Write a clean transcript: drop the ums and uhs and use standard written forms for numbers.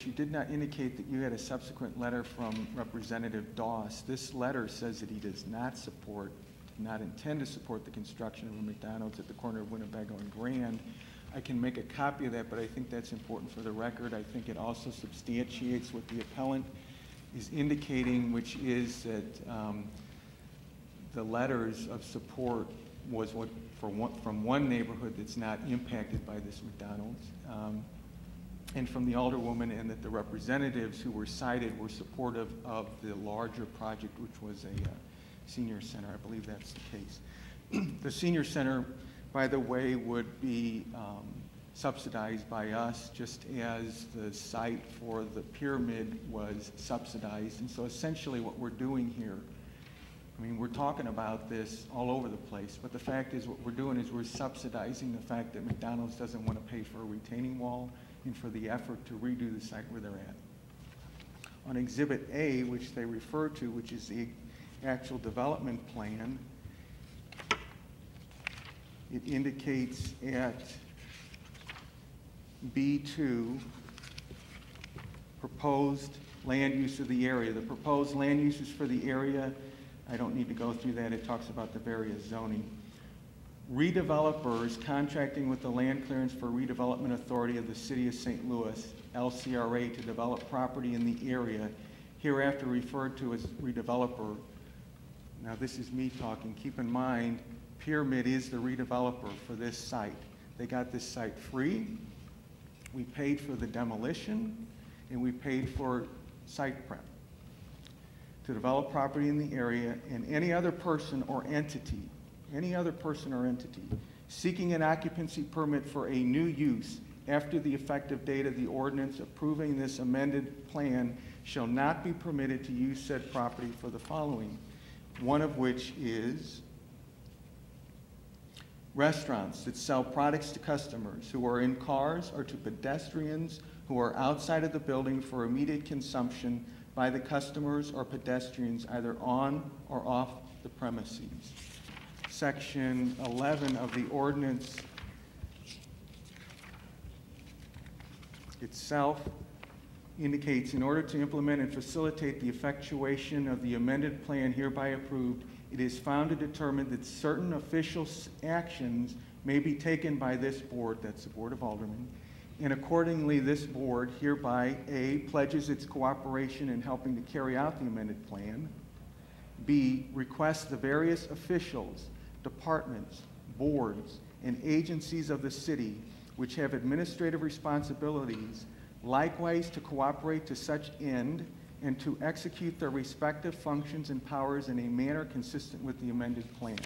you did not indicate that you had a subsequent letter from Representative Doss. This letter says that he does not support, not intend to support the construction of a McDonald's at the corner of Winnebago and Grand. I can make a copy of that, but I think that's important for the record. I think it also substantiates what the appellant is indicating, which is that the letters of support was from one neighborhood that's not impacted by this McDonald's, and from the alderwoman, and that the representatives who were cited were supportive of the larger project, which was a senior center. I believe that's the case. The senior center, by the way, would be subsidized by us, just as the site for the pyramid was subsidized. And so essentially what we're doing here, I mean, we're talking about this all over the place, but the fact is what we're doing is we're subsidizing the fact that McDonald's doesn't want to pay for a retaining wall and for the effort to redo the site where they're at. On Exhibit A, which they refer to, which is the actual development plan, it indicates at B2, proposed land use of the area. The proposed land uses for the area, I don't need to go through that. It talks about the various zoning. Redevelopers contracting with the Land Clearance for Redevelopment Authority of the City of St. Louis, LCRA, to develop property in the area, hereafter referred to as redeveloper. Now this is me talking. Keep in mind, Pyramid is the redeveloper for this site. They got this site free. We paid for the demolition, and we paid for site prep to develop property in the area, and any other person or entity seeking an occupancy permit for a new use after the effective date of the ordinance approving this amended plan shall not be permitted to use said property for the following, one of which is restaurants that sell products to customers who are in cars, or to pedestrians who are outside of the building for immediate consumption by the customers or pedestrians either on or off the premises. Section 11 of the ordinance itself indicates, in order to implement and facilitate the effectuation of the amended plan hereby approved, it is found to determine that certain official actions may be taken by this board, that's the Board of Aldermen, and accordingly this board hereby A, pledges its cooperation in helping to carry out the amended plan, B, requests the various officials, departments, boards, and agencies of the city which have administrative responsibilities likewise to cooperate to such end and to execute their respective functions and powers in a manner consistent with the amended plan.